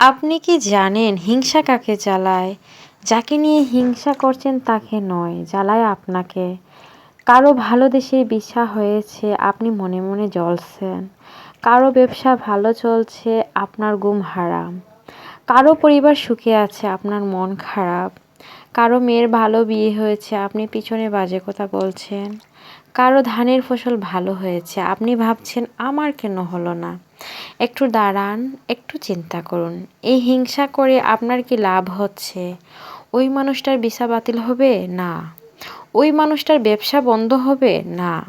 আপনি কি জানেন হিংসা কাকে জ্বালায়? যাকে নিয়ে হিংসা করছেন তাকে নয়, জ্বালায় আপনাকে। কারো ভালো দেশে বিছা হয়েছে, আপনি মনে মনে জ্বলছেন। কারো ব্যবসা ভালো চলছে, আপনার ঘুম হারাম। কারো পরিবার সুখে আছে, আপনার মন খারাপ। কারো মেয়ের ভালো বিয়ে হয়েছে, আপনি পিছনে বাজে কথা বলছেন। কারো ধানের ফসল ভালো হয়েছে, আপনি ভাবছেন আমার কেন হলো না। একটু দাঁড়ান, একটু চিন্তা করুন। এই হিংসা করে আপনার কি লাভ হচ্ছে? ওই মানুষটার ভিসা বাতিল হবে? না। ওই মানুষটার ব্যবসা বন্ধ হবে? না।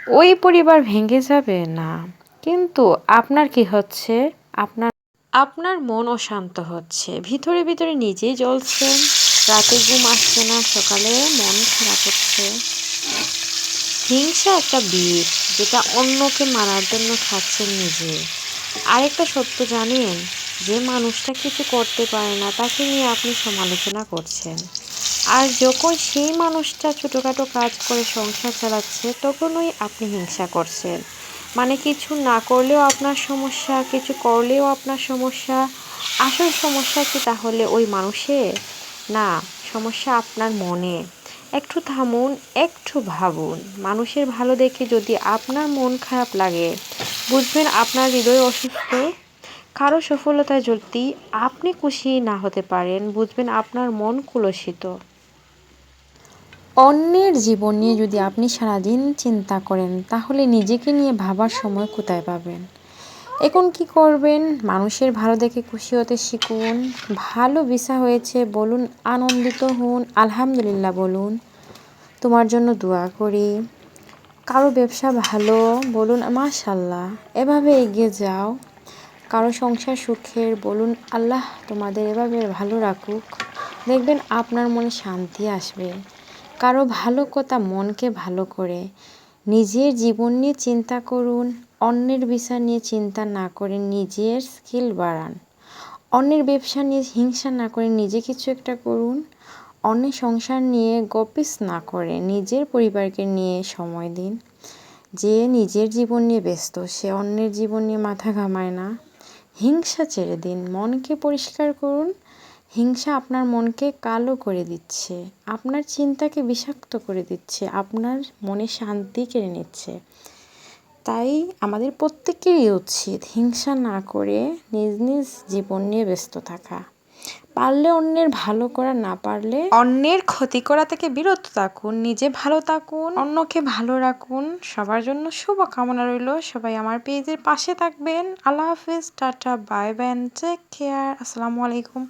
ওই পরিবার ভেঙে যাবে? না। কিন্তু আপনার কি হচ্ছে? আপনার আপনার মন অশান্ত হচ্ছে। ভিতরে ভিতরে নিজেই জ্বলছেন। রাতে ঘুম আসছে না, সকালে মন খারাপ হচ্ছে। হিংসা একটা বিষ, যেটা অন্যকে মারার জন্য খাচ্ছেন নিজে। আরেকটা সত্য জানেন, যে মানুষটা কিছু করতে পারে না তাকে নিয়ে আপনি সমালোচনা করছেন। আর যখন সেই মানুষটা ছোটোখাটো কাজ করে সংসার চালাচ্ছে, তখনই আপনি হিংসা করছেন। মানে কিছু না করলেও আপনার সমস্যা, কিছু করলেও আপনার সমস্যা। আসল সমস্যা কি তাহলে ওই মানুষের? না, সমস্যা আপনার মনে। একটু থামুন, একটু ভাবুন। মানুষের ভালো দেখে যদি আপনার মন খারাপ লাগে, বুঝবেন আপনার হৃদয় অসুস্থ। কারো সফলতায় যদি আপনি খুশি না হতে পারেন, বুঝবেন আপনার মন কলুষিত। অন্যের জীবন নিয়ে যদি আপনি সারাদিন চিন্তা করেন, তাহলে নিজেকে নিয়ে ভাবার সময় কোথায় পাবেন? এখন কি করবেন? মানুষের ভালো দেখে খুশি হতে শিখুন। ভালো ভিসা হয়েছে বলুন, আনন্দিত হন, আলহামদুলিল্লাহ বলুন, তোমার জন্য দোয়া করি। কারো ব্যবসা ভালো বলুন, মাশাল্লাহ, এভাবে এগিয়ে যাও। কারো সংসার সুখের বলুন, আল্লাহ তোমাদের এভাবে ভালো রাখুক। দেখবেন আপনার মনে শান্তি আসবে। কারো ভালো কথা মনকে ভালো করে। নিজের জীবন নিয়ে চিন্তা করুন, অন্যের বিষয় নিয়ে চিন্তা না করে নিজের স্কিল বাড়ান। অন্যের ব্যবসা নিয়ে হিংসা না করে নিজে কিছু একটা করুন। অন্যের সংসার নিয়ে গপিস না করে নিজের পরিবারকে নিয়ে সময় দিন। যে নিজের জীবন নিয়ে ব্যস্ত, সে অন্যের জীবন নিয়ে মাথা ঘামায় না। হিংসা ছেড়ে দিন, মনকে পরিষ্কার করুন। হিংসা আপনার মনকে কালো করে দিচ্ছে, আপনার চিন্তাকে বিষাক্ত করে দিচ্ছে, আপনার মনে শান্তি কেড়ে নিচ্ছে। তাই আমাদের প্রত্যেকেরই উচিত হিংসা না করে নিজ নিজ জীবন নিয়ে ব্যস্ত থাকা। পারলে অন্যের ভালো করা, না পারলে অন্যের ক্ষতি করা থেকে বিরত থাকুন। নিজে ভালো থাকুন, অন্যকে ভালো রাখুন। সবার জন্য শুভ কামনা রইল। সবাই আমার পেজের পাশে থাকবেন। আল্লাহ হাফিজ, tata, bye bye, take care. আসসালামু আলাইকুম।